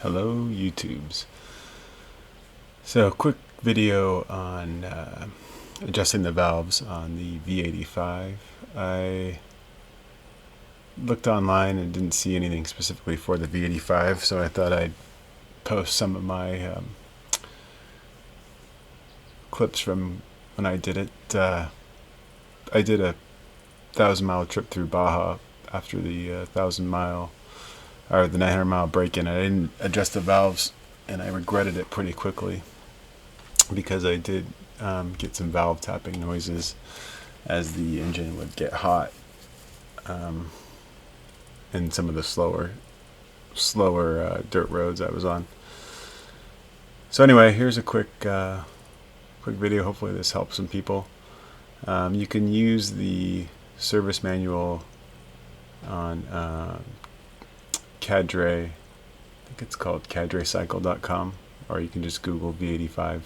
Hello YouTubes. So quick video on adjusting the valves on the V85. I looked online and didn't see anything specifically for the V85, so I thought I'd post some of my clips from when I did it. I did a 1,000-mile trip through Baja after the 1,000-mile or the 900-mile break-in. I didn't adjust the valves, and I regretted it pretty quickly because I did get some valve tapping noises as the engine would get hot in some of the slower dirt roads I was on. So anyway, here's a quick video. Hopefully this helps some people. You can use the service manual on Cadre. I think it's called cadrecycle.com, or you can just Google V85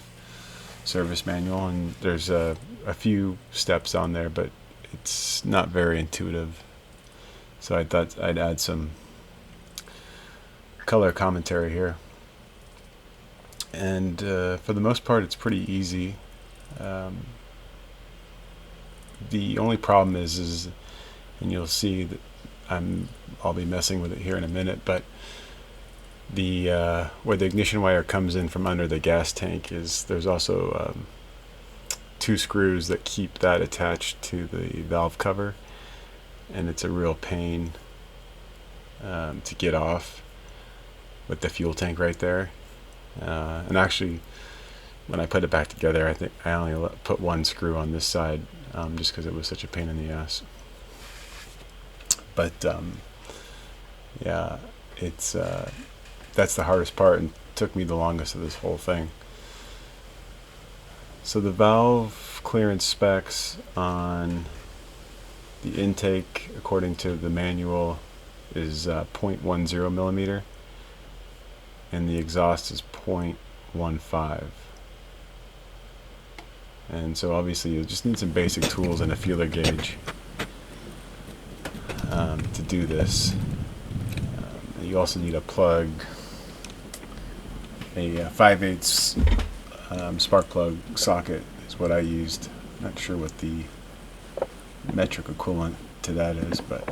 service manual, and there's a few steps on there, but it's not very intuitive. So I thought I'd add some color commentary here. And for the most part, it's pretty easy. The only problem is, and you'll see that I'll be messing with it here in a minute, but the where the ignition wire comes in from under the gas tank is there's also two screws that keep that attached to the valve cover, and it's a real pain to get off with the fuel tank right there. And actually, when I put it back together, I think I only put one screw on this side just because it was such a pain in the ass. But yeah, it's that's the hardest part and took me the longest of this whole thing. So the valve clearance specs on the intake, according to the manual, is 0.10 millimeter, and the exhaust is 0.15. And so obviously you just need some basic tools and a feeler gauge to do this. You also need a plug, a 5/8 spark plug socket is what I used. Not sure what the metric equivalent to that is, but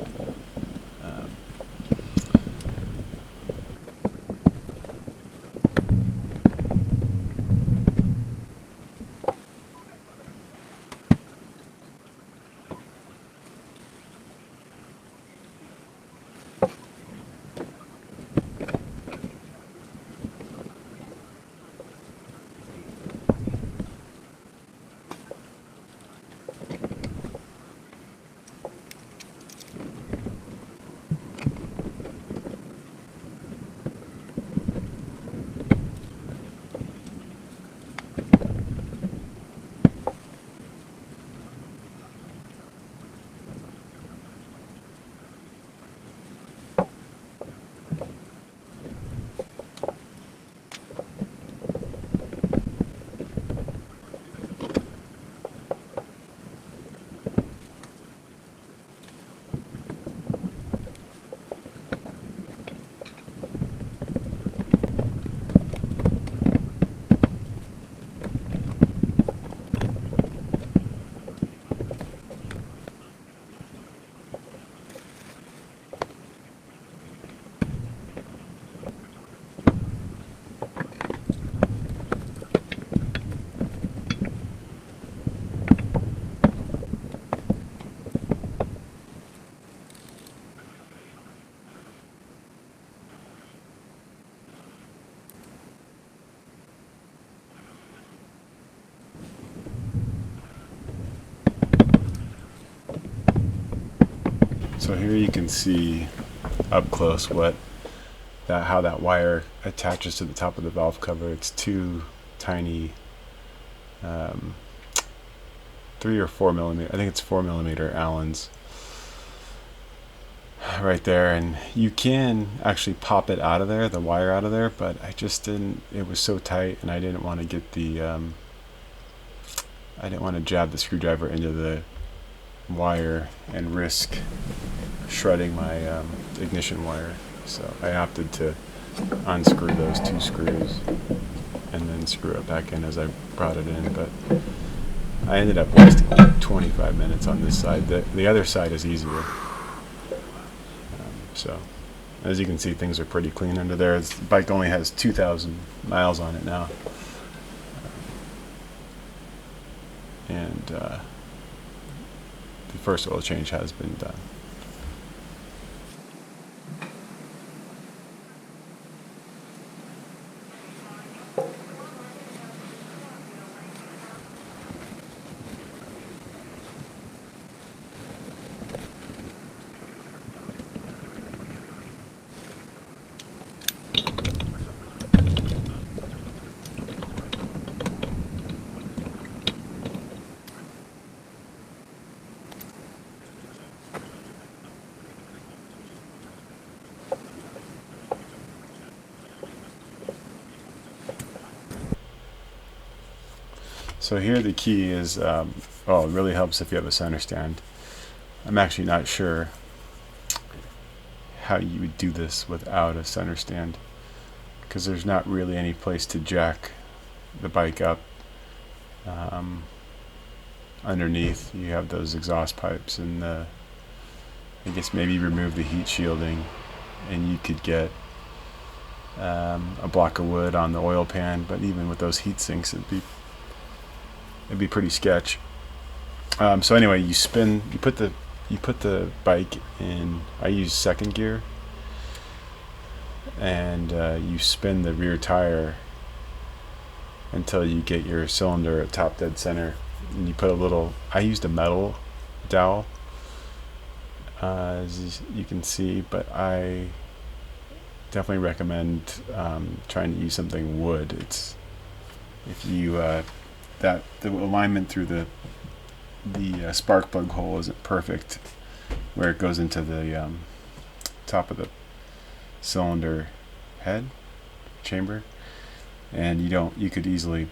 so here you can see up close how that wire attaches to the top of the valve cover. It's two tiny 3 or 4 millimeter, I think it's 4 millimeter Allens right there, and you can actually pop it out of there, the wire out of there, but I just didn't. It was so tight, and I didn't want to get the I didn't want to jab the screwdriver into the wire and risk shredding my ignition wire. So I opted to unscrew those 2 screws and then screw it back in as I brought it in. But I ended up wasting like 25 minutes on this side. The other side is easier. So as you can see, things are pretty clean under there. The bike only has 2,000 miles on it now. And the first oil change has been done. So here the key is, it really helps if you have a center stand. I'm actually not sure how you would do this without a center stand, because there's not really any place to jack the bike up. Underneath you have those exhaust pipes, and I guess maybe remove the heat shielding, and you could get a block of wood on the oil pan, but even with those heat sinks it'd be pretty sketch. So anyway, you put the bike in, I use second gear, and you spin the rear tire until you get your cylinder at top dead center, and you put I used a metal dowel, as you can see, but I definitely recommend trying to use something wood. If you the alignment through the spark plug hole isn't perfect, where it goes into the top of the cylinder head chamber, and you could easily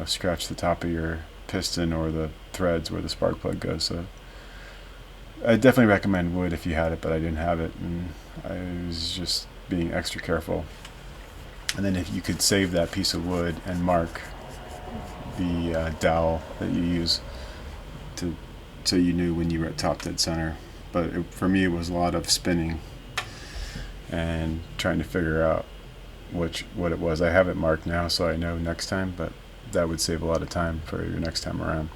scratch the top of your piston or the threads where the spark plug goes. So I definitely recommend wood if you had it, but I didn't have it, and I was just being extra careful. And then if you could save that piece of wood and mark the dowel that you use so you knew when you were at top dead center. But for me, it was a lot of spinning and trying to figure out what it was. I have it marked now, so I know next time, but that would save a lot of time for your next time around.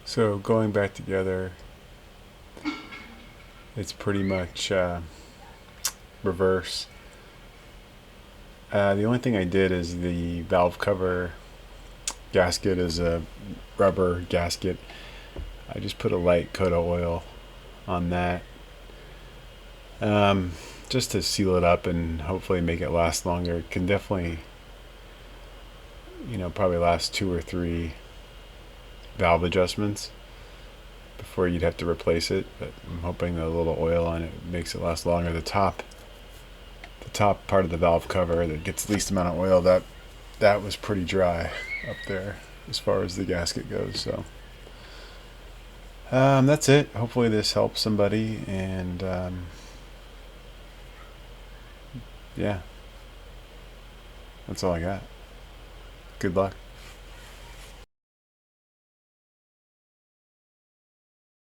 So going back together, it's pretty much reverse. The only thing I did is the valve cover gasket is a rubber gasket. I just put a light coat of oil on that, just to seal it up and hopefully make it last longer. It can definitely, probably last 2 or 3 valve adjustments before you'd have to replace it, but I'm hoping the little oil on it makes it last longer. The top part of the valve cover that gets the least amount of oil, that was pretty dry up there as far as the gasket goes. So that's it. Hopefully this helps somebody, and yeah, that's all I got. Good luck.